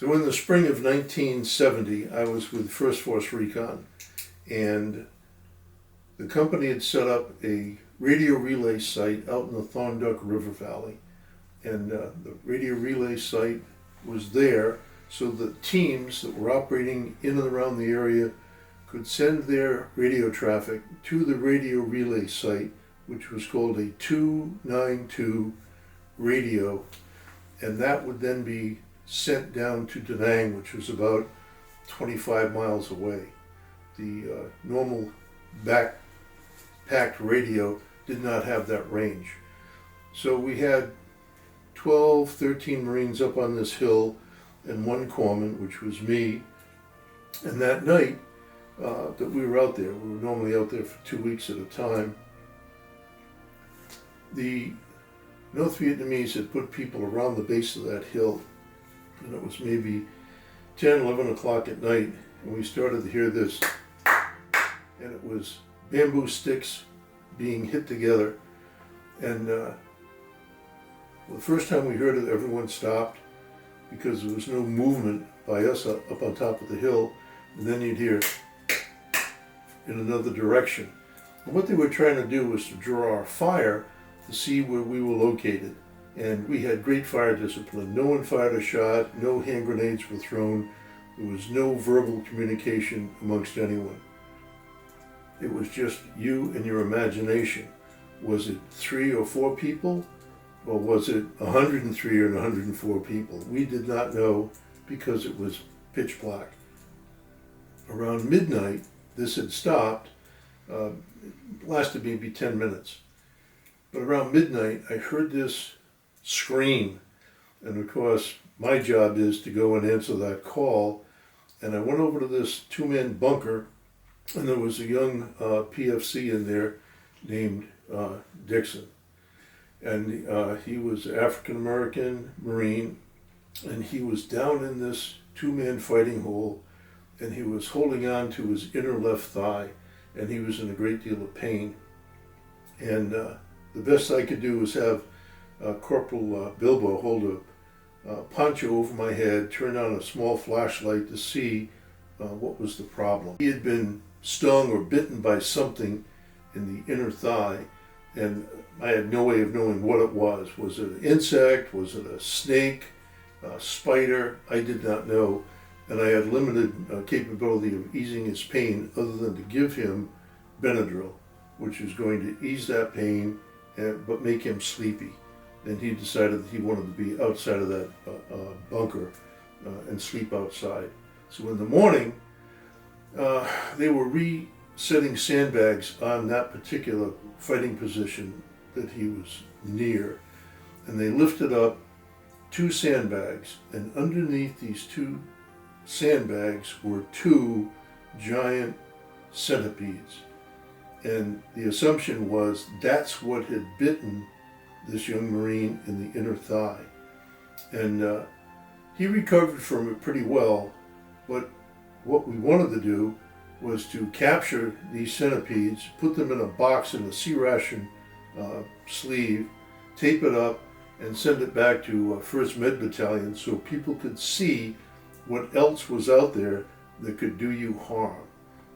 So in the spring of 1970, I was with First Force Recon, and the company had set up a radio relay site out in the Thornduck River Valley. And the radio relay site was there so that teams that were operating in and around the area could send their radio traffic to the radio relay site, which was called a 292 radio, and that would then be sent down to Da Nang, which was about 25 miles away. The normal backpacked radio did not have that range. So we had 12, 13 Marines up on this hill and one corpsman, which was me. And that night that we were out there, we were normally out there for 2 weeks at a time, the North Vietnamese had put people around the base of that hill, and it was maybe 10, 11 o'clock at night, and we started to hear this, and it was bamboo sticks being hit together. And the first time we heard it, everyone stopped because there was no movement by us up on top of the hill, and then you'd hear in another direction. And what they were trying to do was to draw our fire to see where we were located. And we had great fire discipline. No one fired a shot, no hand grenades were thrown, there was no verbal communication amongst anyone. It was just you and your imagination. Was it 3 or 4 people? Or was it 103 or 104 people? We did not know because it was pitch black. Around midnight, this had stopped. It lasted maybe 10 minutes. But around midnight, I heard this scream. And of course, my job is to go and answer that call. And I went over to this 2-man bunker, and there was a young PFC in there named Dixon. And he was African-American Marine, and he was down in this 2-man fighting hole, and he was holding on to his inner left thigh, and he was in a great deal of pain. And the best I could do was have Corporal Bilbo hold a poncho over my head, turn on a small flashlight to see what was the problem. He had been stung or bitten by something in the inner thigh, and I had no way of knowing what it was. Was it an insect? Was it a snake? A spider? I did not know. And I had limited capability of easing his pain other than to give him Benadryl, which was going to ease that pain but make him sleepy. And he decided that he wanted to be outside of that bunker and sleep outside. So in the morning, they were resetting sandbags on that particular fighting position that he was near. And they lifted up 2 sandbags, and underneath these 2 sandbags were 2 giant centipedes. And the assumption was that's what had bitten this young Marine in the inner thigh. And he recovered from it pretty well, but what we wanted to do was to capture these centipedes, put them in a box in a C-ration sleeve, tape it up, and send it back to 1st Med Battalion so people could see what else was out there that could do you harm.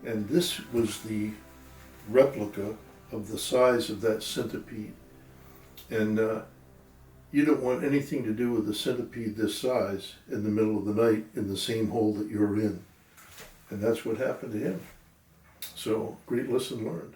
And this was the replica of the size of that centipede. And you don't want anything to do with a centipede this size in the middle of the night in the same hole that you're in. And that's what happened to him. So, great lesson learned.